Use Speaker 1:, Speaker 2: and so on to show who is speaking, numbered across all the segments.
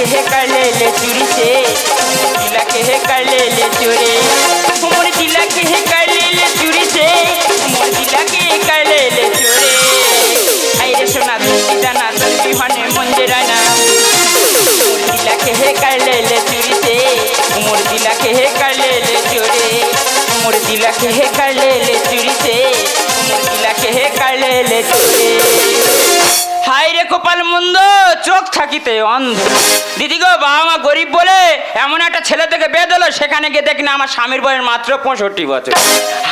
Speaker 1: के है कर ले चोरी से दिला के है कर ले चोरी मोर दिला के है कर ले चोरी से मोर दिला के कर ले चोरी आइरे सोना तुझी जाना तुझी हने मंदिर ना मोर दिला के है कर ले चोरी से मोर दिला के है कर ले चोरी मोर दिला के है कर ले चोरी से मोर दिला के है कर ले चोरी হাই রে কপাল মন্দ চোখ থাকিতে অন্ধ দিদি গো বাবা মা গরিব বলে এমন একটা ছেলে থেকে বেদ হলো সেখানে গিয়ে দেখি না আমার স্বামীর বয়স মাত্র 65 বছর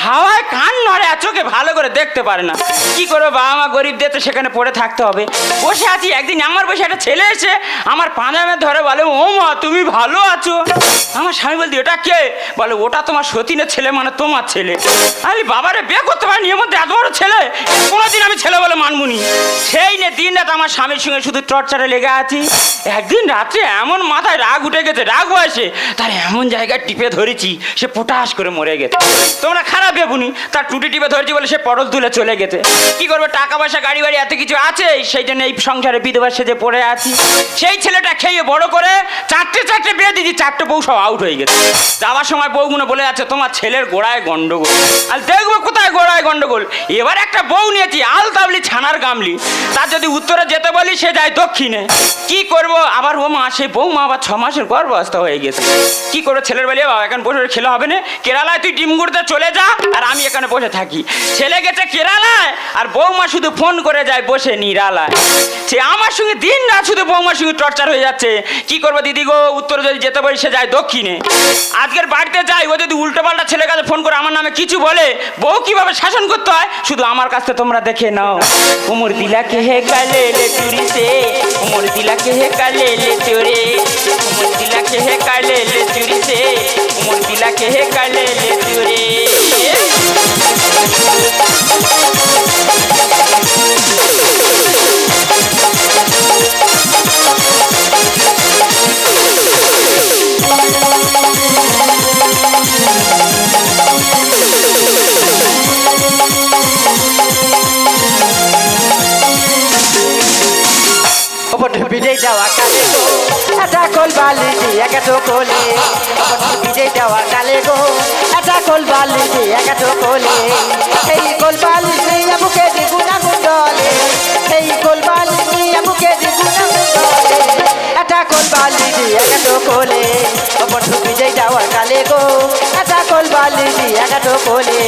Speaker 1: হাওয়ায় কান নড়ে আর চোখে ভালো করে দেখতে পারে না কি করবো বাবা মা গরিব দিয়ে তো সেখানে পড়ে থাকতে হবে বসে আছি একদিন আমার বসে একটা ছেলে এসে আমার পাঁজামে ধরে বলে ও মা তুমি ভালো আছো আমার স্বামী বলতে ওটা কে বলে ওটা তোমার সতীনের ছেলে মানে তোমার ছেলে আমি বাবারে বিয়ে করতে পারিনি এর মধ্যে এত বড় ছেলে কোনোদিন আমি ছেলে বলে মানবুনি সেই নে দিন রাত আমার স্বামীর সঙ্গে শুধু টর্চারে লেগে আছি একদিন রাত্রে এমন মাথায় রাগ উঠে গেছে রাগ বয়সে তার এমন জায়গায় টিপে ধরেছি সে পটাশ করে মরে গেছে তোমরা খারাপ ভেবুনি তার টুটি টিপে ধরেছি বলে সে পটল তুলে চলে গেছে কি করবে টাকা পয়সা গাড়ি বাড়ি এত কিছু আছে সেই জন্য এই সংসারে বিধবা সেজে পড়ে আছি সেই ছেলেটা খেয়ে বড় করে চারটে বিয়ে দিয়েছি চারটে বউ সব আউট হয়ে গেছে যাওয়ার সময় বউগুলো বলে যাচ্ছে তোমার ছেলের গোড়ায় গন্ডগোল আর দেখবো কোথায় গোড়ায় গন্ডগোল এবার একটা বউ নিয়েছি আলতাবলি ছানার গামলি তার যদি উত্তরে যেতে বলি সে যায় দক্ষিণে কি করব আবার ও মা সেই বৌমা আবার 6 মাসের গর্ভস্থ হয়ে গেছে কি করবো ছেলের বলি বাবা এখন বসে খেলে হবে না কেরালায় তুই ডিম গুড়তে চলে যা আর আমি এখানে বসে থাকি ছেলে গেছে কেরালায় আর বৌমা শুধু ফোন করে যায় বসে নিরালায় সে আমার সঙ্গে দিন না শুধু বৌমার সঙ্গে টর্চার হয়ে যাচ্ছে কি করবো দিদি গো উত্তরে যদি যেতে বলি সে যায় দক্ষিণে আজকের বাড়িতে যাই ও যদি উল্টো পাল্টা ছেলের কাছে ফোন করে আমার নামে কিছু বলে বউ কিভাবে শাসন করতে হয় শুধু আমার কাছে তোমরা দেখে নাও উমর দিলা কে হে কালে ले चोरी से उमर दिला के है काले ले चोरी उमर दिला के है काले ले चोरी से उमर दिला के है काले ले चोरी
Speaker 2: বিজয় যাওয়া কালে গো এটা কল বালি দিয়ে একাটো কোলে বিজয় যাওয়া কালে গো এটা কল বালি দিয়ে একাটো কোলে এই কল বালি দিয়ে বুকে দি গুনা গুন্ডলে এই কল বালি দিয়ে বুকে দি গুনা গুন্ডলে এটা কল বালি দিয়ে একাটো কোলে বন্ধু বিজয় যাওয়া কালে গো এটা কল বালি দিয়ে একাটো কোলে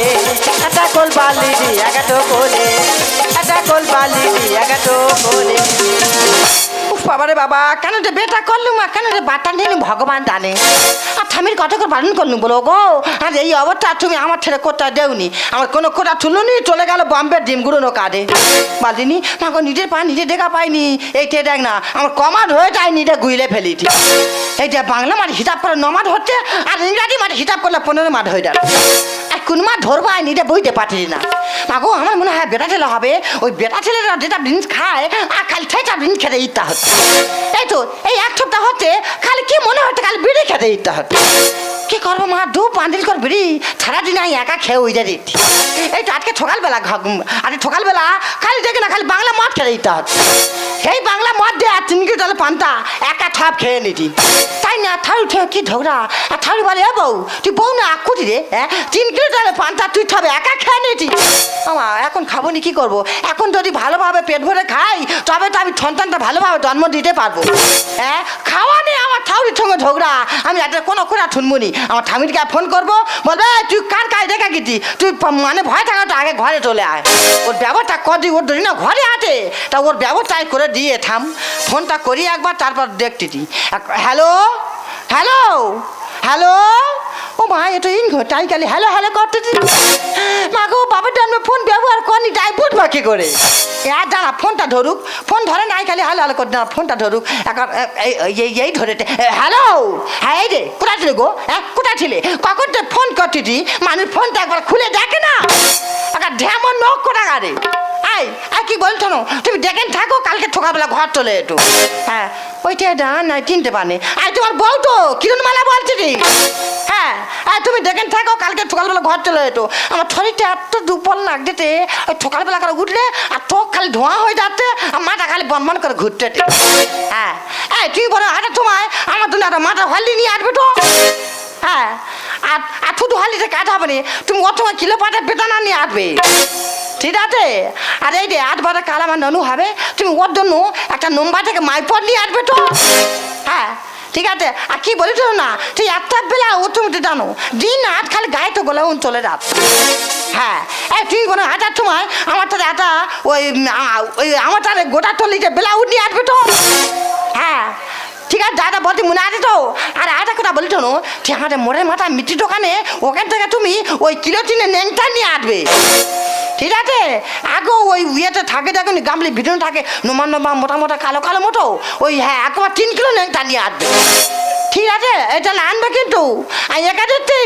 Speaker 2: এটা কল বালি দিয়ে একাটো কোলে এটা কল বালি দিয়ে একাটো কোলে বাবা রে বাবা কেন রে বেটা করলুম কেন রে বাটা নিলুম ভগবান জানে আর স্বামীর কত করে বারণ করলুম বলো গো আর এই অবস্থা তুমি আমার ছেলে কোথা দেওনি আমার কোনো কোথা তুলুনি চলে গেল বম্বের ডিম গুঁড়ো কাঁদে বাদিনি মাকে নিজের পা নিজে দেখা পাইনি এইটা দেখ না আমার কমাড হয়ে যায়নি এটা গুইলে ফেলিটি এইটা বাংলা মাঠে হিসাব করে 9 মাঠ হচ্ছে আর ইংরাজি মাঠে হিসাব করলে 15 মাঠ হয়ে যাবে আর কোন মাঠ ধরবো আইনি এটা বইতে পাঠিয়ে না মাগো আমার মনে হয় বেটা ছেলে হবে ওই বেটা ছেলেরা যেটা জিনিস খায় আর খালি সেটা জিনিস খেতে ইচ্ছা হচ্ছে এই তো এই এক সপ্তাহ হচ্ছে খালি কি মনে হচ্ছে খালি বিড়ি খেতে ইচ্ছা হচ্ছে কি করবো মা 2 বান্ডিল করে বিড়ি সারাদিন আমি একা খেয়ে ওই যাই এই তো আজকে সকালবেলা আজকে সকালবেলা খালি দেখে না খালি বাংলা মদ খেতে ইচ্ছা হচ্ছে সেই বাংলা মদ দিয়ে আর 3 কিলো জলে পান্তা একা ঠাপ খেয়ে নিটি তাই না থাড়ি উঠে কি ঝগড়া আর থাড়ি বলে এ বউ তুই বউ না আকুটি রে হ্যাঁ 3 কিলো জলে পান্তা তুই ঠাবে একা খেয়ে নিটি আমা এখন খাবো নি কি করবো এখন যদি ভালোভাবে পেট ভরে খাই তবে তো আমি সন্তানটা ভালোভাবে জন্ম দিতে পারবো হ্যাঁ খাওয়া নেই আমার ঠাউরির সঙ্গে ঝগড়া আমি একটা কোনো করে শুনবো নি আমার ঠামিরকে ফোন করবো বলবে তুই কার কাজ দেখা গেছি তুই মানে ভয় থাকা তো আগে ঘরে চলে আয় ওর ব্যবস্থা করি ওর ধরি না ঘরে আছে তা ওর ব্যবস্থায় করে দিয়ে থাম ফোনটা করি একবার তারপর দেখতেছি হ্যালো হ্যালো হ্যালো ও মা এটা তাই খালি হ্যালো হ্যালো করতেছি মা গো বাবাটা আমি ফোন ব্যবহার করিনি তাই বুঝবা কি করে আর দাঁড়া ফোনটা ধরুক ফোন ধরে নাই খালি হ্যালো হ্যালো করতে না ফোনটা ধরুক এখন এই ধরে হ্যালো হ্যাঁ এই রে কোথায় ছিলে গো হ্যাঁ কোথায় ছিলে কখন তো ফোন করতেছি মানুষ ফোনটা একবার খুলে দেখে না একটা ঢেমন নখ কোথা গাড়ি কি বলছো না তুমি দেখেন থাকো কালকে সকালবেলা ঘর চলে একটু হ্যাঁ ওইটা না চিনতে পারে আর তোমার বউ তো কিরণ মালা বলছি রে। হ্যাঁ তুমি দেখেন থাকো, কালকে সকালবেলা ঘর চলে যেত। আমার শরীরটা এত দুর্বল লাগছে, ওই সকালবেলা করে উঠলে আর চোখ খালি ধোঁয়া হয়ে যাচ্ছে, আর মাথা খালি বনবন করে ঘুরতে। হ্যাঁ তুই বলো হাঁটার সময় আমার জন্য একটা মাথা হল্লি নিয়ে আসবে তো। হ্যাঁ আর শুধু হল্লিতে কাজ হবে না, তুমি ওর সময় কিলো পাটের বেতনা নিয়ে আসবে, ঠিক আছে? আর এই যে 8 বারে কাল আমার ননু হবে, তুমি ওর জন্য একটা নম্বর থেকে মাইপট নিয়ে আসবে তো। হ্যাঁ ঠিক আছে। আর কি বলিস না, তুই একটা বেলা ও তুমি জানো দিন রাত খালি গায়ে তো গলে চলে যাত। হ্যাঁ তুই কোনো হাঁটার সময় আমার তাদের একটা ওই আমার তাদের গোটা চল্লিশে বেলা নিয়ে আসবে তো। হ্যাঁ ঠিক আছে, দাদা বলছি মনে আছে তো। আর একটা কথা বলি শোনো, ঠিক আমাদের মোড়ের মাথা মিষ্টি দোকানে ওখান থেকে তুমি ওই কিলো চিনে ন্যাংটা নিয়ে আসবে, ঠিক আছে? আগেও ওই ইয়েতে থাকে দেখুন গামলি ভিডিও থাকে নোমা নোমা মোটা মোটা কালো কালো মোটো, ওই হ্যাঁ একবার 3 কিলো ন্যাংটা নিয়ে আসবে, ঠিক আছে? এটা আনবে কিন্তু একা দিচ্ছি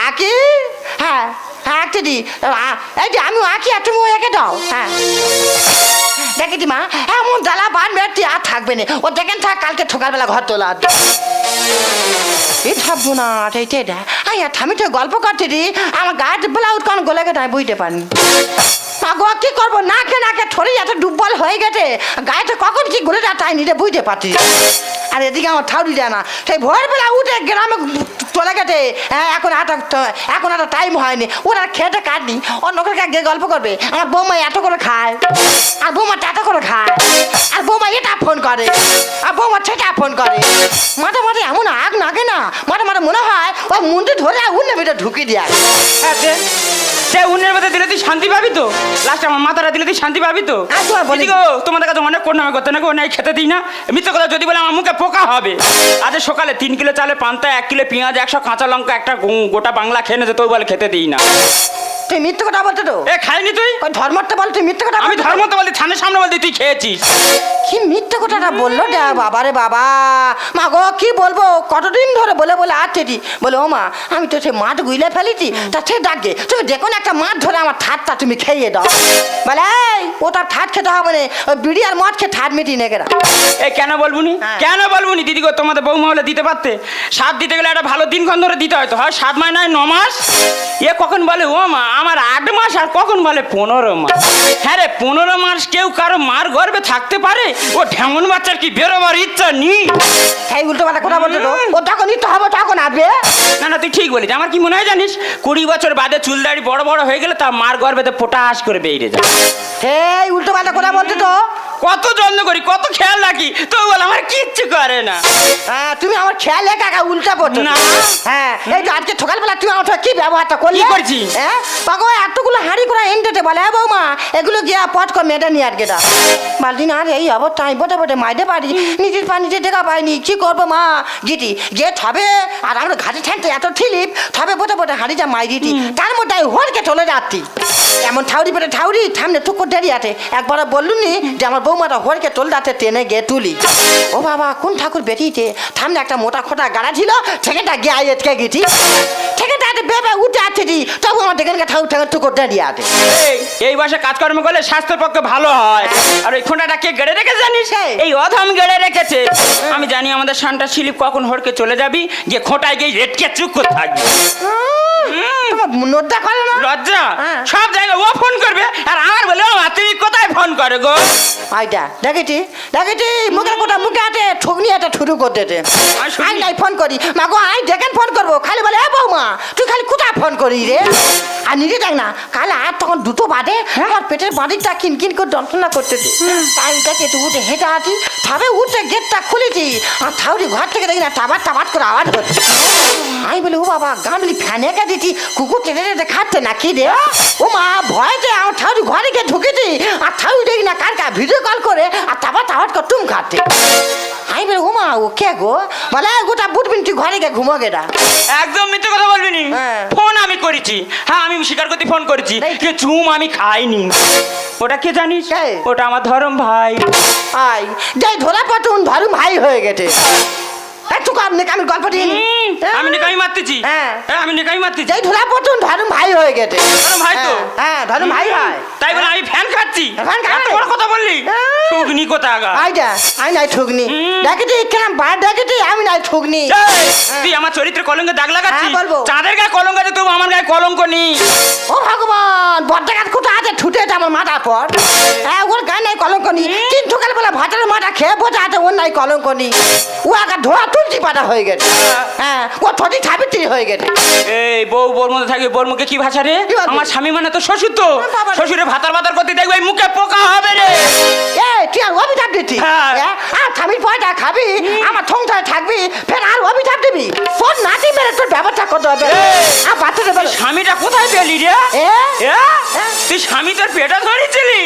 Speaker 2: আঁকি। হ্যাঁ হ্যাঁ আঁকতে দি, এই যে আমি আঁকি আর তুমি এঁকে দাও। হ্যাঁ দেখে দি মা, এমন জ্বালা বানবে তুই আর থাকবে না। ও দেখেন থাক, কালকে সকালবেলা ঘর তোলা এই থাকবো না। এইটা আমি তো গল্প করছি রে, আমার গায়ে ব্লাউজ কারণ গলে গেছে আমি বুঝতে পারিনি। গো কি করবো, নাকে নাকে ছড়ি এত দুর্বল হয়ে গেছে, গায়েতে কখন কি গলে যায় তাই নিজে বুঝতে পারছি। আর এদিকে আমার ঠাউরি যায় না, সেই ভোরবেলা উঠে গ্রামে চলে গেছে। হ্যাঁ এখন একটা টাইম হয়নি, ওরা খেতে কাটনি, অন্য কাছে গিয়ে গল্প করবে। আমার বৌমা এত করে খায়, আর বৌমা এত করে খায়, আর বৌমা এটা ফোন করে, আর বৌমা সেটা ফোন করে। মাঠে মাঠে এমন আগ লাগে না, মাঠে মাঠে মনে হয় ওই মুন্ডি ধরে উন্নে ভিতরে ঢুকিয়ে দেয়।
Speaker 1: সে উন্নের মধ্যে দিলে তুই শান্তি পাবি তো, লাস্টে আমার মাথাটা দিলে তুই শান্তি পাবি তো। বলি গো তোমাদের কাছে অনেক কোন নামে করতে নাকি অনেক খেতে দিই না, মিথ্যে কথা যদি বলে আমার মুখে পোকা হবে। আজ সকালে 3 কিলো চালে পান্তা, 1 কিলো পেঁয়াজ, 100 কাঁচা লঙ্কা, একটা গোটা বাংলা খেয়ে নেছে, তো বলে খেতে দিই না।
Speaker 2: তুই মিথ্যে কথা বলতে তো
Speaker 1: খাইনি তুই
Speaker 2: ধর্মটা বল, তুই মিথ্যে কথা।
Speaker 1: আমি ধর্মতে বলি, থানের সামনে বলতে তুই খেয়েছিস।
Speaker 2: কি মিথ্যে কথাটা বললো দে বাবা রে বাবা। মা গো কি বলবো, কতদিন ধরে বলে বলে আসছে বলে ও মা আমি তো সে মাঠ গুইলে ফেলেছি, তা সে ডাকে তুমি দেখো না একটা মাছ ধরে আমার ঠাটটা তুমি খেয়ে দাও। বলে এই ওটা ঠাট খেতে হবে না, ওই বিড়ি আর মদ খেয়ে ঠাট মিটিয়ে নেগে।
Speaker 1: এই কেন বলবুনি, কেন বলবুনি দিদি গো, তোমাদের বৌমা হলে দিতে পারতে। সাত দিতে গেলে একটা ভালো দিনক্ষণ ধরে দিতে হয়তো, হয় 7 মাস নয় 9 মাস। এ কখন বলে ও মা আমার 8 মাস, আর কখন বলে 15 মাস। হ্যাঁ রে 15 মাস কেউ কারো মার গর্ভে থাকতে পারে? ও ঢেমন বাচ্চার কি বেরোবার ইচ্ছা নেই?
Speaker 2: এই উল্টো পাল্টা কথা বলতে তো, ও তখন নিতে হবে তখন আসবে।
Speaker 1: না না তুই ঠিক বলিস। আমার কি মনে হয় জানিস, 20 বছর বাদে চুলদাড়ি বড় বড় হয়ে গেলে তা মার গর্ভেতে পটাশ করে বেরিয়ে যায়।
Speaker 2: এই উল্টো পাল্টা কথা বলতে তো,
Speaker 1: কত যত্ন করি, কত খেয়াল রাখি, তো বল আমার কিচ্ছু করে না।
Speaker 2: হ্যাঁ তুমি আমার খেয়াল একা উল্টা পড়ছো
Speaker 1: না।
Speaker 2: হ্যাঁ এই যে আজকে সকালবেলা তুমি আমার কি ব্যবহারটা করলি?
Speaker 1: কি করছি?
Speaker 2: হ্যাঁ বাবা এতগুলো হাঁড়ি করে এনতে বলে হ্যাঁ বৌমা এগুলো গিয়া পট করে মেয়েটা নিয়ে আটকে দাও। বালদিন আর এই অবস্থা আমি বটে বটে মাইতে পারি, নিজের পানিতে দেখা পাইনি, কি করবো মা গিটি গেট হবে। আর আমরা ঘাটে ঠানতে এত ঠিলিপ তবে বটে বটে হাঁড়ি যা মাই দিতি, তার মধ্যে হরকে চলে যাচ্ছি। এমন ঠাউরি পেটে ঠাউরি থামনে টুকুর দেরি আছে। একবার বললুনি যে আমার বৌমাটা হরকে চলে যাচ্ছে, টেনে গিয়ে তুলি। ও বাবা কোন ঠাকুর বেরিয়েছে, সামনে একটা মোটা খোটা গাড়া ছিল, ঠেকেটা গিয়ে আটকে গেছি, ঠেকেটা বেবে উঠে আছে দি, তবু আমার ঠেকে ঠাকুর ঠেকে টুকুর দাঁড়িয়ে আছে।
Speaker 1: এই বয়সে কাজকর্ম করলে স্বাস্থ্যের পক্ষে ভালো হয়। আর ওই খোঁটাটা কে গেড়ে রেখে জানিস? এই অধম গেড়ে রেখেছে। আমি জানি আমাদের শানটা শিলিপ কখন হরকে চলে যাবি, যে খোঁটায় গিয়ে রেটকে চুপ করে থাকবি।
Speaker 2: লজ্জা করে না?
Speaker 1: লজ্জা সব জায়গায় ও ফোন করবে, আর আমার বলে ও তুমি কোথায় ফোন করে গো?
Speaker 2: আইটা দেখেছি দেখেছি মুখের কোটা মুখে আছে ঠুকনি একটা শুরু করতে আই নাই ফোন করি মা গো আই দেখেন ফোন করবো, খালি বলে বৌমা তুই খালি কোথায় ফোন করি রে। আর নিজে দেখ না কাল আর তখন 2টো বাদে আমার পেটের বাড়িটা কিনকিন করে যন্ত্রণা করতেছে। তাই দেখে তুই উঠে হেঁটে আছি, তবে উঠে গেটটা খুলেছি আর ঠাউরি ঘর থেকে দেখি না টাবার টাবার করে আওয়াজ হচ্ছে। আমি বলি ও বাবা গামলি ফ্যানে কে দিচ্ছি, কুকুর টেনে টেনে খাচ্ছে না কি রে। ও মা ভয়তে আমার ঠাউরি ঘরে গিয়ে ঢুকেছি, আর ঠাউরি দেখি না কার ভিডিও কল করে আর টাবার টাবার করে তুম খাচ্ছে। আমি বলি ও মা ও কে গো, বলে গোটা বুটবিন তুই ঘরে গিয়ে ঘুমো গেটা।
Speaker 1: একদম মিথ্যে কথা বলবি নি, ফোন আমি করেছি। হ্যাঁ আমি স্বীকার করতে ফোন করেছি, কিন্তু চুম আমি খাইনি। ওটা কে জানিস? ওটা আমার ধরম ভাই।
Speaker 2: আই যাই ধরা পাতুন ধরম ভাই হয়ে গেছে। একটু কর নেকামি গল্প দিন
Speaker 1: আমি নেকামি মারতেছি
Speaker 2: হ্যাঁ।
Speaker 1: আমি নেকামি মারতেছি
Speaker 2: যেই ধরা পড়তুন ধরুন ভাই হয়ে গেছে
Speaker 1: ধরুন ভাই তো?
Speaker 2: হ্যাঁ ধরুন ভাই হয়
Speaker 1: তাই বলে আমি ফ্যান খাচ্ছি
Speaker 2: ফ্যান খায়?
Speaker 1: এত বড় কথা বললি
Speaker 2: হ্যাঁ।
Speaker 1: শুকনি কথা আগা
Speaker 2: আইডা আমি নাই ঠুকনি দেখেছি এখানে বার দেখেছি আমি নাই ঠুকনি
Speaker 1: এই, তুই আমার চরিত্রে কলঙ্কে দাগ লাগাচ্ছিস
Speaker 2: হ্যাঁ, বলবো।
Speaker 1: চাঁদের গায়ে কলঙ্ক আছে তবু আমার গায়ে কলঙ্ক নেই
Speaker 2: ও ভগবান বড্ডাঘাত কোথায় আছে ঠুটে এটা আমার মাথার পর হ্যাঁ ওর গায়ে নাই কলঙ্ক নি তিন সকাল বেলা ভাতের মাথা খেয়ে বোঝা আছে ওর নাই কলঙ্ক নি ও আগে ধোয়া তুলসী পাতা হয়ে গেছে হ্যাঁ ও ঠটি সাবিত্রী হয়ে গেছে
Speaker 1: এই বউ বোর মধ্যে থাকবে বোর মুখে কি ভাষা রে
Speaker 2: কি বলবি?
Speaker 1: আমার স্বামী মানে তো শ্বশুর তো
Speaker 2: বাবা রে।
Speaker 1: শ্বশুরে ভাতার ভাতার করতে দেখবে এই মুখে পোকা হবে রে
Speaker 2: এ তুই আর অভিশাপ দিচ্ছি
Speaker 1: হ্যাঁ।
Speaker 2: আর স্বামীর পয়সা খাবি আমার সংসারে থাকবি ফের আর অভিশাপ দিবি তোর নাতি মেরে তোর ব্যবস্থা করতে হবে
Speaker 1: এই।
Speaker 2: আর বাচ্চাদের বেরো
Speaker 1: স্বামীটা কোথায় পেলি রে
Speaker 2: এ
Speaker 1: এ? তুই স্বামী তোর পেটা ধরেছিলি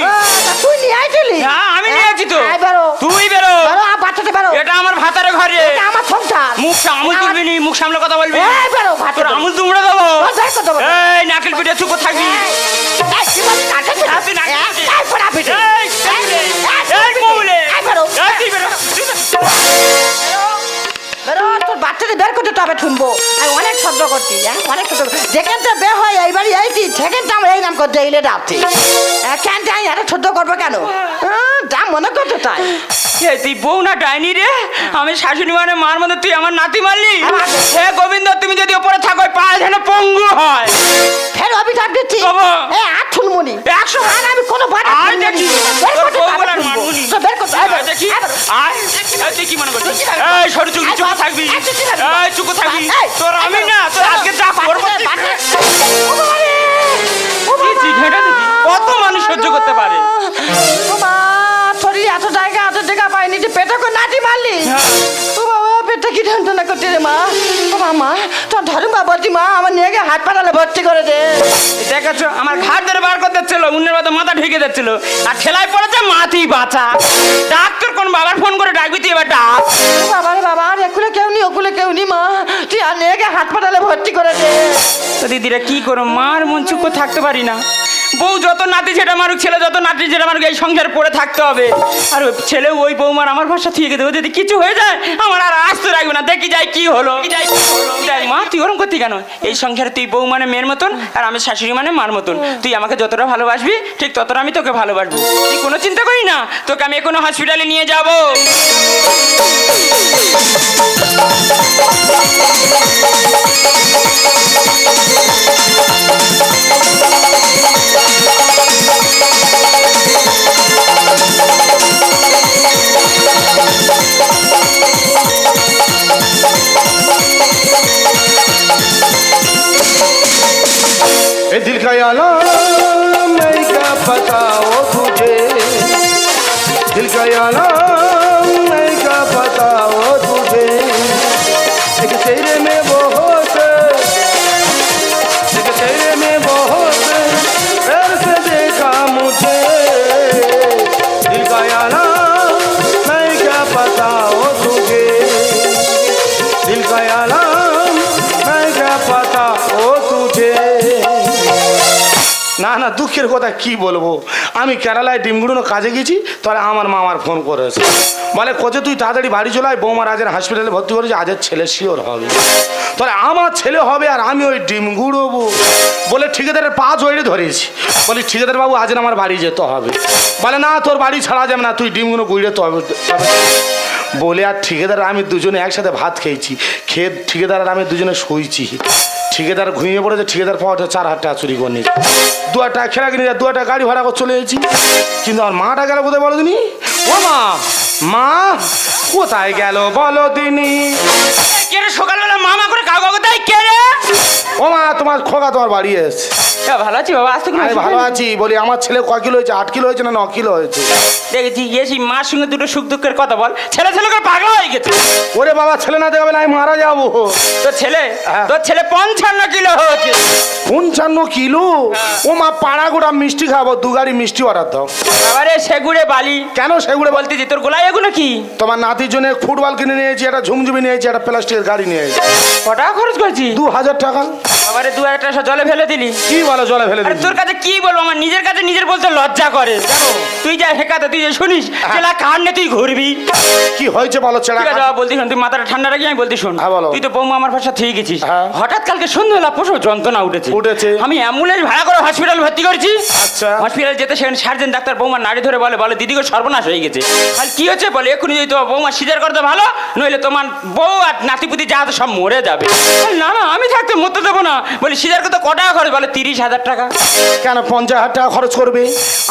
Speaker 2: তুই নিয়ে আইছিলি
Speaker 1: হ্যাঁ আমি নিয়ে আছি তো
Speaker 2: আয় বেরো
Speaker 1: তুই বেরো
Speaker 2: বেরো আর বাচ্চাদের বেরো
Speaker 1: এটা আমার ভাতারে ঘরে
Speaker 2: এটা আমার সংসার
Speaker 1: মুখ আমুল তুলবি নি মুখ সামলে কথা বলবি
Speaker 2: এই বেরো
Speaker 1: তোর
Speaker 2: বাচ্চাদের
Speaker 1: আমুল তুমড়ে দেবো
Speaker 2: বের করতে হবে।
Speaker 1: এই নাকেল পিঠে চুপো থাকবি এই মৌলে এই তুই বেরো
Speaker 2: তোর বাচ্চাদের বের করতে তবে শুনবো আমি অনেক শব্দ করছি অনেক শব্দ যেখানটা বের হয় এইবারই এইটি সেখানটা আমরা এই নাম করতে এলে ডাকছি কেন যাই এত শব্দ করবো কেন যা মনে করতে তাই
Speaker 1: এই তুই বউ না ডাইনি রে আমি শাশুড়ি মানে মার মধ্যে তুই আমার নাতি মারলি
Speaker 2: আমার-
Speaker 1: হে গোবিন্দ তুমি যদি ওপরে থাকো পা যেন পঙ্গু হয়
Speaker 2: ফের অভিশাপ দিচ্ছি
Speaker 1: বাবা।
Speaker 2: এ আর শুনমুনি
Speaker 1: 100
Speaker 2: আর আমি কোনো বাধা
Speaker 1: আয়
Speaker 2: শুনবো
Speaker 1: দেখি।
Speaker 2: নি। বের
Speaker 1: তোর
Speaker 2: করতে
Speaker 1: বউ
Speaker 2: তবে
Speaker 1: বলার
Speaker 2: শুনবো।
Speaker 1: মানবুনি।
Speaker 2: তো বের করতে
Speaker 1: আয় দেখি আয় এই তুই কি মনে করছিস
Speaker 2: তুই কি মনে
Speaker 1: এই সরু চুকি
Speaker 2: আয়
Speaker 1: চুপ
Speaker 2: বাবা,
Speaker 1: থাকবি
Speaker 2: আয় চুপ থাকবি।
Speaker 1: এই চুপ থাকবি
Speaker 2: এই,
Speaker 1: তোর
Speaker 2: এই
Speaker 1: আমি
Speaker 2: বাবা,
Speaker 1: না তোর আজকে যা করবো
Speaker 2: বাচ্চাদের, বাচ্চাদের। ও বাবা রে, ও
Speaker 1: কি
Speaker 2: বাবা।
Speaker 1: জিঘেটা দেখি কত মানুষ সহ্য করতে পারে
Speaker 2: ও মা, শরীরে এত জায়গা পাইনি যে পেটে করে নাচি মারলি
Speaker 1: হ্যাঁ।
Speaker 2: ও বাবা পেটটা কি যন্ত্রণা করছে রে মা ও মা তোর ধরুন বা বলছি মা আমার নিয়ে গিয়ে হাসপাতালে ভর্তি করে দে
Speaker 1: দেখাচ্ছ আমার ঘাট ধরে বার করতে ছিল উন্নের মতো মাথা ঢেকে যাচ্ছিল আর ঠেলায় পড়েছে মাথি বাঁচা ডাক্তার কোন বাবার ফোন করে ডাকবি তুই এবার ডাক
Speaker 2: ও বাবা রে বাবা আর একুলে কেউ নি ওকুলে কেউ নি মা তুই আর নিয়ে গিয়ে হাসপাতালে ভর্তি করে দে
Speaker 1: তো দিদিরা কি করো মার মন চুপ করে থাকতে পারি না বউ যত নাতি যেটা মারুক ছেলে যত নাতি যেটা মারুক এই সংসার পড়ে থাকতে হবে আর ওই ছেলে ওই বৌমার আমার ভাষা ঠিক দেবো যদি কিছু হয়ে যায় আমার আর আসতে রাখবে না দেখি যাই কি হলো যাই মা তুই ওরম করতি কেন এই সংসারে তুই বউ মানে মেয়ের মতন আর আমি শাশুড়ি মানে মার মতন তুই আমাকে যতটা ভালোবাসবি ঠিক ততটা আমি তোকে ভালোবাসবো তুই কোনো চিন্তা করি না তোকে আমি এখনো হসপিটালে নিয়ে যাবো
Speaker 3: ए दिल का आलम मैं क्या बताओ तुझे दिल का आलम मैं क्या बताओ तुझे एक तेरे में बहुत प्यार से देखा मुझे दिल का आलम मैं क्या बताओ तुझे दिल का आलम मैं क्या बताओ तुझे না না দুঃখের কথা কি বলবো আমি কেরালায় ডিমগুড়নো কাজে গেছি তাহলে আমার মামার ফোন করেছে বলে কোচে তুই তাড়াতাড়ি বাড়ি চলে আয় বৌমা রাজের হসপিটালে ভর্তি করেছে আজের ছেলে শিওর হবে তাহলে আমার ছেলে হবে আর আমি ওই ডিম গুঁড়োবো বলে ঠিকাদারের পা জড়িয়ে ধরেছি বলি ঠিকাদার বাবু আজ আমার বাড়ি যেতে হবে বলে না তোর বাড়ি ছাড়া যাবে না তুই ডিমগুলো গুঁড়ে তো হবে বলে আর ঠিকাদার আমি দুজনে একসাথে ভাত খেয়েছি খেয়ে ঠিকাদার আর আমি দুজনে শুইছি ঠিকাদার ঘুমিয়ে পড়েছে ঠিকাদার পাওয়াটা 4,000 টাকা চুরি করে নিয়েছে 2 টাকা খেলা কিনে 2 টাকা গাড়ি ভাড়া করে চলে এসেছি কিন্তু আমার মাটা গেল কোথায় বলো দিনি ও মা কোথায় গেল বলো দিনি
Speaker 1: কে রে সকালবেলা মামা করে কাউ কাউ তাই কে রে
Speaker 3: ও মা তোমার খোকা তোমার বাড়ি এসছে
Speaker 1: ভালো আছি বাবা আসতে
Speaker 3: আরে ভালো আছি বলি আমার ছেলে কয় কিলো হয়েছে 8 কিলো হয়েছে না 9 কিলো হয়েছে
Speaker 1: দেখেছি গেছি মার সঙ্গে দুটো সুখ দুঃখের কথা বল ছেলে ছেলে করে পাগলা হয়ে গেছে
Speaker 3: ওরে বাবা ছেলে না দেখাবে না আমি মারা যাবো
Speaker 1: তোর ছেলে
Speaker 3: হ্যাঁ।
Speaker 1: তোর ছেলে 55 কিলো হয়েছে
Speaker 3: 55 কিলো ও মা পাড়া গোটা মিষ্টি খাবো 2 গাড়ি মিষ্টি অর্ডার দাও
Speaker 1: আবারে সেগুড়ে বালি
Speaker 3: কেন সেগুলো বল
Speaker 1: বলতেছি তোর গোলায় এগুলো কি
Speaker 3: তোমার নাতির জন্য ফুটবল কিনে নিয়েছি একটা ঝুমঝুমি নিয়েছি একটা প্লাস্টিকের গাড়ি নিয়েছি
Speaker 1: কটা খরচ করেছি
Speaker 3: 2000 টাকা
Speaker 1: বাবারে 2-1 জলে ফেলে দিলি।
Speaker 3: কি বলো জলে ফেলে
Speaker 1: আরে
Speaker 3: দিচ্ছি?
Speaker 1: তোর কাছে কি বলবো, আমার নিজের কাছে নিজের বলতে লজ্জা করে। তুই যা হেকাতে তুই যে শুনিস চেলা কার নে তুই ঘুরবি।
Speaker 3: কি হয়েছে বলো ছেড়া?
Speaker 1: ঠিক আছে বাবা, বলতি শোন, তুই মাথাটা ঠান্ডা রাখি, আমি বলতি শোন।
Speaker 3: হ্যাঁ, বলো।
Speaker 1: তুই তো বৌমা আমার পাশে থেকে গেছিস।
Speaker 3: হ্যাঁ।
Speaker 1: হঠাৎ কালকে সন্ধ্যাবেলা প্রসব যন্ত্রণা উঠেছে। আমি অ্যাম্বুলেন্স ভাড়া করে হসপিটাল ভর্তি করেছি।
Speaker 3: আচ্ছা।
Speaker 1: হসপিটাল যেতে সেখানে সার্জেন ডাক্তার বৌমার নাড়ি ধরে বলে দিদি গো সর্বনাশ হয়ে গেছে। আর কি হচ্ছে বলে, এক্ষুনি যদি তোমার বৌমা সিজার করতে ভালো, নইলে তোমার বউ আর নাতিপুতি যা আছে সব মরে যাবে। না না, আমি থাকতে মরতে দেবো না। বলি সিজার করতে ক টাকা খরচ? বলে 30,000 টাকা।
Speaker 3: কেন 50,000 টাকা খরচ করবে?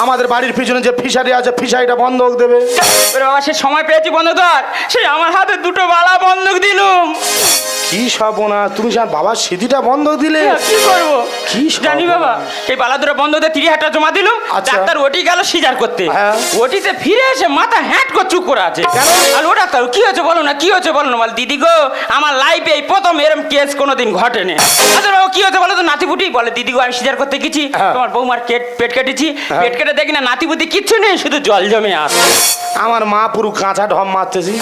Speaker 3: আমাদের বাড়ির পিছনে যে ফিশারি আছে ফিশারিটা বন্ধক দেবে।
Speaker 1: ওরে বাবা, সে সময় পেয়েছি বন্ধক ধর, সে আমার হাতে 2টো বালা বন্ধক দিলুম।
Speaker 3: কি সব না, তুমি যা বাবার সিঁথিটা বন্ধক দিলে?
Speaker 1: কি করবো
Speaker 3: কি সব
Speaker 1: জানি বাবা, এই বালা দুটো বন্ধক দিয়ে 30,000 টাকা জমা দিলুম।
Speaker 3: আচ্ছা।
Speaker 1: ডাক্তার ওটি গেল সিজার করতে।
Speaker 3: হ্যাঁ।
Speaker 1: ওটিতে ফিরে এসে মাথা হ্যাট করে চুপ করে আছে। আর ও ডাক্তার কি হয়েছে বলো না, কি হয়েছে বলো না। বল দিদি গো, আমার লাইফে এই প্রথম এরম কেস কোনোদিন ঘটেনি। আচ্ছা বাবা, কি হয়েছে বলো তো। নাতিপুতি বলে দিদি গো, আমি সিজার করতে গেছি, তোমার বৌমার পেট কেটেছি, পেট কেটে দেখি না নাতিপুতি কিচ্ছু নেই, শুধু জল জমে আছে।
Speaker 3: আমার মা পুরো কাঁচা ঢম মারতেছি।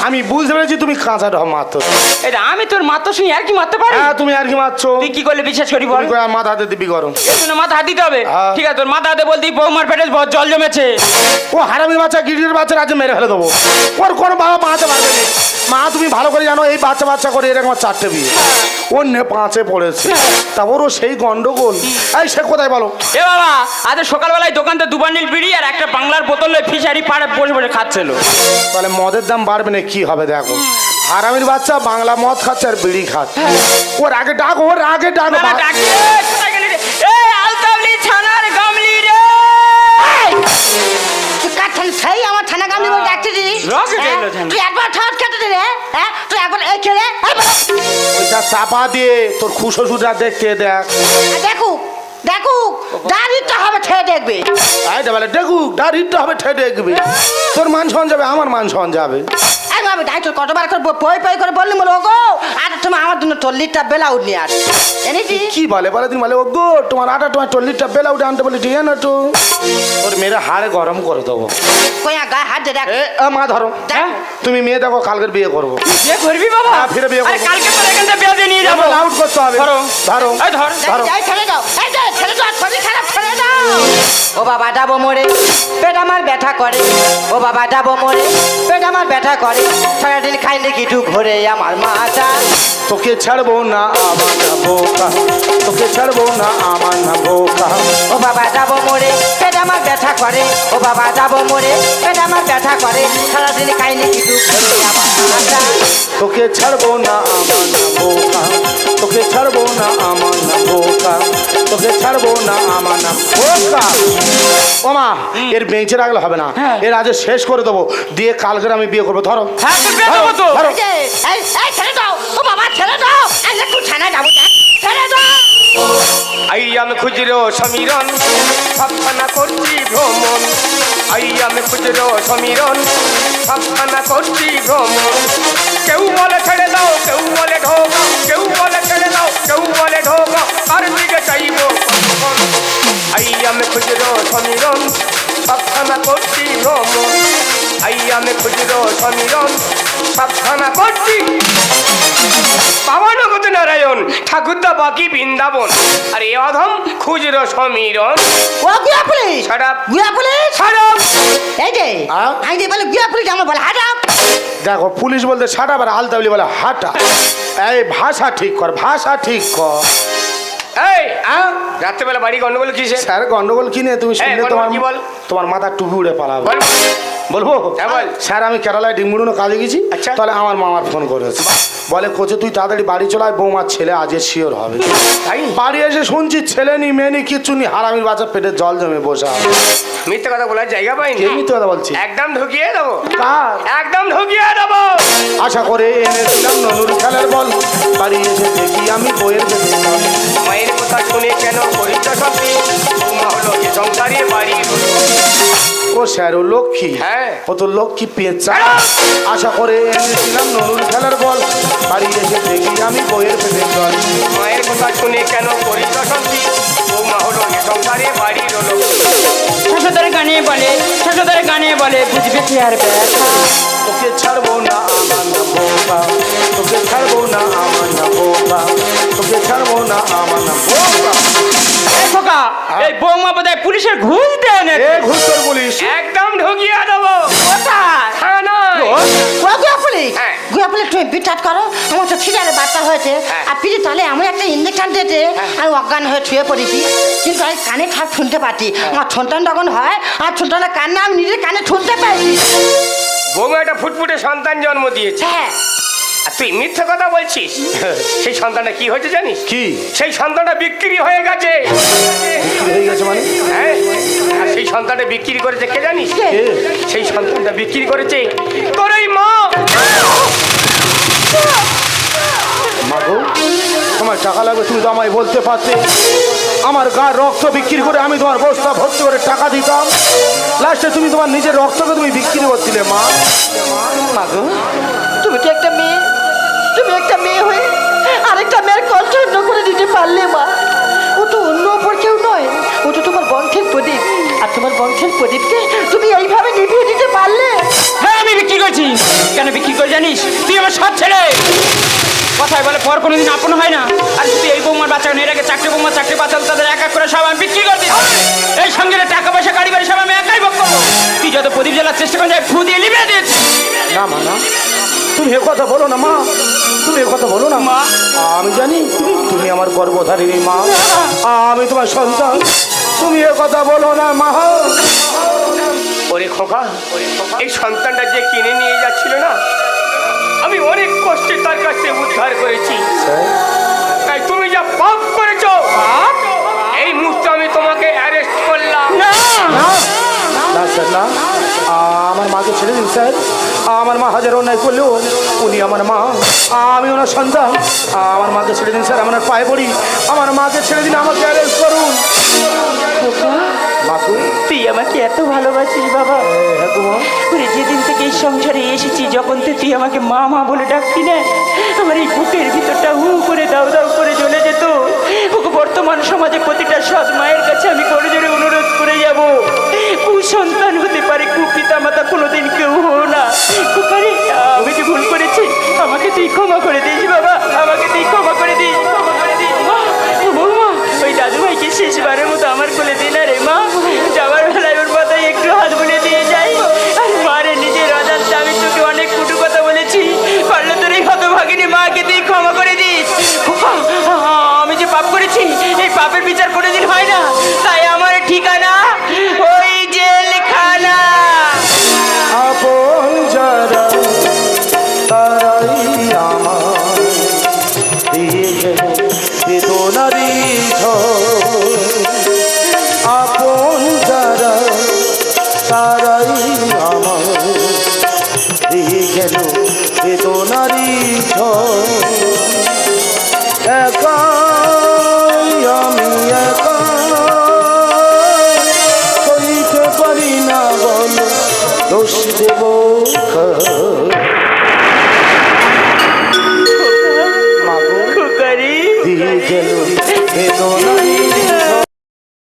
Speaker 3: আমি বুঝতে পেরেছি তুমি কাঁচা ঢম মারতো।
Speaker 1: এটা আমি তোর মাত্র শুনি আর কি মারতে পারি?
Speaker 3: হ্যাঁ, তুমি আর কি মারছো?
Speaker 1: তুই কি করলে বিশ্বাস করি বল?
Speaker 3: তুমি কই আর মাথা হাতে দিবি করো?
Speaker 1: এর জন্য মাথা হাত দিতে হবে।
Speaker 3: হ্যাঁ।
Speaker 1: ঠিক আছে, তোর মাথা হাতে বলতি বৌমার পেটে জল জমেছে।
Speaker 3: ও হারামি বাচ্চা, গিরির বাচ্চা আজ মেরে ফেলে দেবো। ওর কোনো বাবা বাঁচতে পারবে না। মা তুমি ভালো করে জানো, এই বাচ্চা বাচ্চা করে এরকম 4টে বিয়ে, ওর নে 5-এ পড়েছে। তারপরও সেই গন্ডগোল। এই সে কোথায় বলো?
Speaker 1: এ বাবা, আজ সকালবেলায় দোকানতে 2 বান্ডিল বিড়ি আর একটা বাংলার বোতল ফিশারি পাড়ে বসে বসে খাচ্ছিল।
Speaker 3: তাহলে মদের দাম বাড়বে না, কি হবে দেখো। হারামির বাচ্চা বাংলা মদ খাচ্ছে আর বিড়ি খাচ্ছে। ওর আগে ডাকো, ওর আগে ডাকো।
Speaker 1: না, ডাকি, কোথায় গেলি রে? এই আলতাবলি ছানার গামলি রে।
Speaker 2: তুই কার থানা? সেই আমার থানা গামলি বলে ডাকছিস?
Speaker 1: রকেট এলো থানা।
Speaker 2: তুই একবার ঠাট কেটে দে রে। হ্যাঁ, তুই একবার এই ছেলে
Speaker 3: ওইটা চাপা দিয়ে তোর খুশোশুটা দেখতে দেখ।
Speaker 2: দেখুক দেখুক, দাঁড়িটা হবে ছেড়ে দেখবে।
Speaker 3: এইটা বলে দেখুক, দাঁড়িটা হবে ঠে দেখবি। তোর মান সন যাবে, আমার মান সন যাবে।
Speaker 2: এই আমি দাঁড়িয়ে তোর কতবার করে পই পই করে বললি মোর ওগো, আর তুমি আমার জন্য 40টা বেলাউট নিয়ে আস এনেছি।
Speaker 3: কি বলে তুমি বলে ও গো, তোমার 40টা বেলা উঠে আনতে বলি, ঠিক আছে না? তো তোর মেয়েরা হাড়ে গরম করে দেবো।
Speaker 2: কই গায়ে হাত দে দেখ।
Speaker 3: মা ধরো,
Speaker 2: দেখ।
Speaker 3: তুমি মেয়ে দেখো, কালকের বিয়ে করবো।
Speaker 1: বিয়ে করবি বাবা?
Speaker 3: হ্যাঁ, ফিরে বিয়ে
Speaker 1: আরে
Speaker 3: করবো।
Speaker 1: কালকে তোর এখান থেকে বিয়ে দিয়ে নিয়ে যাবো।
Speaker 3: আউট করতে হবে।
Speaker 1: ধরো।
Speaker 3: ধরো।
Speaker 1: এই ধর।
Speaker 3: ধরো।
Speaker 2: যাই ছেড়ে দাও, এই যে ছেড়ে দাও, শরীর খারাপ, ছেড়ে দাও। ও বাবা যাবো মরে, পেট আমার ব্যথা করে। ও বাবা যাবো মরে, পেট আমার ব্যথা করে। সারাদিন খাইলে কিছু ঘরে আমার মাথা।
Speaker 3: তোকে ছাড়বো না আমার না বোকা, তোকে ছাড়বো না আমার না বোকা।
Speaker 2: ও বাবা যাবো মরে, পেট আমার ব্যথা করে। ও বাবা যাবো মরে, পেট আমার ব্যথা করে। সারাদিন খাইলে কিছু ঘরে আমার মাথা।
Speaker 3: তোকে ছাড়বো না আমার না বোকা, তোকে ছাড়বো না আমার না বোকা, তোকে ছাড়বো না আমার না বোকা। ও মা, এর বেঁচে রাখলে হবে না, এর আজ শেষ করে দেবো, দিয়ে কালকে আমি বিয়ে করবো। ধরো।
Speaker 1: হ্যাঁ, তোর বিয়ে দেবো তো।
Speaker 3: ধরো।
Speaker 2: এই যে, এই এই ছেড়ে দাও। ও বাবা ছেড়ে দাও। এই একটু ছানা যাবো, ছেড়ে দাও।
Speaker 4: আই আমি খুচরো সমীরণ, সবখানা করছি ভ্রমণ। আই আমি খুচরো সমীরণ, সবখানা করছি ভ্রমণ। কেউ বলে ছেড়ে দাও, কেউ বলে ঢোকা, কেউ বলে ছেড়ে দাও, কেউ বলে ঢোকা, তার দিকে চাইবো কতক্ষণ। আই আমি খুচরো সমীরণ, সবখানা করছি ভ্রমণ। আই আমি খুচরো সমীরণ, সবখানা করছি। বাবা নগদ নারায়ণ, ঠাকুরদা বাকি বৃন্দাবন, আর এ অধম খুচরো সমীরণ।
Speaker 2: ও গুয়া পুলিশ,
Speaker 4: Shut up.
Speaker 2: গুয়া পুলিশ।
Speaker 4: ছাড়ব।
Speaker 2: এই যে
Speaker 3: হ্যাঁ?
Speaker 2: আমি যে বলে গুয়া পুলিশ, আমার বলে হাজার।
Speaker 3: দেখো, পুলিশ বলতে সাটা, আবার আলতাবলি বলে হাঁটা। এই ভাষা ঠিক কর, ভাষা ঠিক কর।
Speaker 4: এই রাত্রেবেলা বাড়ি গন্ডগোল কিসে?
Speaker 3: স্যার গন্ডগোল কি নিয়ে তুমি শুনলে
Speaker 4: গন্ডগোল
Speaker 3: তোমার
Speaker 4: কি বল?
Speaker 3: তোমার মাথা টুপি উড়ে পালাবে।
Speaker 4: বল।
Speaker 3: বলবো?
Speaker 4: হ্যাঁ, বল।
Speaker 3: স্যার আমি কেরালায় ডিমগুড়ুনো কাজে গেছি।
Speaker 4: আচ্ছা।
Speaker 3: তাহলে আমার মামার ফোন করেছে, বলে কোচে তুই তাড়াতাড়ি বাড়ি চলায়, বৌমার ছেলে আজকে শিওর হবে।
Speaker 4: তাই?
Speaker 3: বাড়ি এসে শুনছি ছেলে নি মেয়ে নি কিচ্ছু নি, হারামির বাচ্চা পেটে জল জমে বসে আছে।
Speaker 4: মিথ্যে কথা বলার জায়গা পাইনি।
Speaker 3: কে মিথ্যে কথা বলছি?
Speaker 4: একদম ঢুকিয়ে দেবো,
Speaker 3: কার?
Speaker 4: একদম ঢুকিয়ে দেবো।
Speaker 3: আশা করে এনেছিলাম ননুর খেলার বল, বাড়ি এসে দেখি আমি বইয়ের পেটে জল।
Speaker 4: মায়ের কথা শুনে কেন করিত সত্যি, বৌমা হলো এ সংসারে বাড়ির হলো।
Speaker 3: ও স্যার ও লক্ষ্মী,
Speaker 4: হ্যাঁ।
Speaker 3: ও তো লক্ষ্মী পেঁচা। আশা করে এনেছিলাম ননুর খেলার বল, বাড়ি এসে দেখি আমি বইয়ের পেটে জল।
Speaker 4: মায়ের কথা শুনে কেন করিত সত্যি, বৌমা হলো এ সংসারে বাড়ির হলো।
Speaker 1: শ্বশুরের গানে বলে, শ্বশুরের গানে বলে, বুঝবে কি আর ব্যথা।
Speaker 3: তোকে ছাড়বো না আমার না বোকা, তোকে ছাড়বো না আমার না বোকা, তোকে ছাড়বো না, আমার নাম বৌমা।
Speaker 1: এই খোকা, এই বৌমা বোধহয় পুলিশের ঘুষ দেয় না।
Speaker 3: এ ঘুষ তোর পুলিশ।
Speaker 4: একদম ঢুকিয়ে দেবো।
Speaker 1: কোথায়?
Speaker 4: হ্যাঁ না
Speaker 2: গুয়াপুলি
Speaker 4: হ্যাঁ।
Speaker 2: গুয়াপুলি তুমি বিটাট করো, আমার তো ছিটারে বাচ্চা হয়েছে
Speaker 4: হ্যাঁ।
Speaker 2: আর পিঠে তাহলে আমি একটা ইঞ্জেকশন দিয়েছে আমি অজ্ঞান হয়ে ছুঁয়ে পড়েছি, কিন্তু আমি কানে ঠাক শুনতে পাচ্ছি। আমার সন্তান যখন হয় আর সন্তানের কান্না আমি নিজের কানে শুনতে পাইছি।
Speaker 4: বৌমা একটা ফুটফুটে সন্তান জন্ম দিয়েছে,
Speaker 2: হ্যাঁ
Speaker 4: আর তুই মিথ্যে কথা বলছিস। সেই সন্তানটা কি হয়েছে জানিস?
Speaker 3: কি
Speaker 4: সেই সন্তানটা বিক্রি হয়ে গেছে।
Speaker 3: বিক্রি হয়ে গেছে মানে?
Speaker 4: হ্যাঁ, আর সেই সন্তানটা বিক্রি করেছে কে জানিস?
Speaker 2: কে?
Speaker 4: সেই সন্তানটা বিক্রি করেছে তোর এই মা।
Speaker 3: মাগো, তোমার টাকা লাগবে, তুমি তো আমায় বলতে পারতে। আমার গার রক্ত বিক্রি করে আমি তোমার বস্তা ভর্তি করে টাকা দিতাম, লাস্টে তুমি তোমার নিজের রক্তকে তুমি বিক্রি করছিলে। মা
Speaker 2: মাগো, তুমি তো একটা মেয়ে, তুমি একটা মেয়ে হয়ে আরেকটা মেয়ের কষ্ট অন্য করে দিতে পারলে মা। ও তো অন্য অপর কেউ নয়, ও তো তোমার বংশের প্রদীপ, আর তোমার বংশের প্রদীপকে তুমি এইভাবে নিভিয়ে দিতে পারলে।
Speaker 1: হ্যাঁ আমি বিক্রি করছি। কেন বিক্রি করে জানিস? তুই আমার সব ছেলে। কথায় বলে পর কোনোদিন আপন হয় না। আর তুই এই বৌমার বাচ্চা এর আগে চাকরি বৌমা চাকরি বাচ্চা তাদের এক এক করে সব আমি বিক্রি করে দিই। এই সঙ্গে টাকা পয়সা গাড়ি বাড়ি সব আমি একাই ভোগ করবো। তুই যত প্রদীপ জ্বালার চেষ্টা করে যাই ফু দিয়ে লিবিয়ে দিচ্ছি।
Speaker 3: না মা, না, তুমি এ কথা বলো না মা, তুমি এ কথা বলো না মা। আমি জানি তুমি আমার গর্ভধারিণী মা, আমি তোমার সন্তান, তুমি এ কথা বলো না মা।
Speaker 4: ওরে খোকা, এই সন্তানটা যে কিনে নিয়ে যাচ্ছিল না, আমি অনেক কষ্টে তার কাছ থেকে উদ্ধার করেছি। তাই তুমি যা পাপ করেছো, এই মুহূর্তে আমি তোমাকে অ্যারেস্ট করলাম।
Speaker 3: না স্যার, না, আমার মাকে ছেড়ে দিন স্যার। আমার মা হাজার অন্যায় করলেও উনি আমার মা, আমি ওনার সন্তান। আমার মাকে ছেড়ে দিন স্যার, আমার পায়ে পড়ি, আমার মাকে ছেড়ে দিন, আমাকে অ্যারেস্ট করুন। মাকু,
Speaker 1: তুই আমাকে এত ভালোবাসিস বাবা।
Speaker 3: হ্যাঁ গো মা।
Speaker 1: ওরে যেদিন থেকে এই সংসারে এসেছি, যখন থেকে তুই আমাকে মা মা বলে ডাকতি না, আমার এই বুকের ভিতরটা হু করে দাউ দাউ করে জ্বলে যেত। ওকে বর্তমান সমাজে প্রতিটা সৎ মায়ের কাছে আমি করে জোরে অনুরোধ করে যাব, কুসন্তান হতে পারে, কুপিতা মাতা কোনোদিন কেউ হো না। কুপারে আমি যে ভুল করেছি, আমাকে তুই ক্ষমা করে দিস বাবা, আমাকে তুই ক্ষমা করে দিস, ক্ষমা করে দিস। বৌমা, ওই দাদু ভাইকে শেষবারের মতো আমার কোলে দিন রে মা। যাওয়ার বেলায় ওর মাথায় একটু হাত বুলে দিয়ে যাই। আর মারে নিজের অজান্তে আমি তোকে অনেক কুটু কথা বলেছি, পারলে তোর এই হতভাগিনী মাকে তুই ক্ষমা করে দিস। আমি যে পাপ করেছি, এই পাপের বিচার কোনোদিন হয় না, তাই আমার ঠিকানা ওই জেলখানা।
Speaker 3: আপন যারা তারাই আমার দিয়ে গেল বেদনারি ঝড়। আপন যারা তারাই আমার দিয়ে গেল বেদনারি ঝড়। একাই আমি একা সইতে পারি না বল, দোষ দেব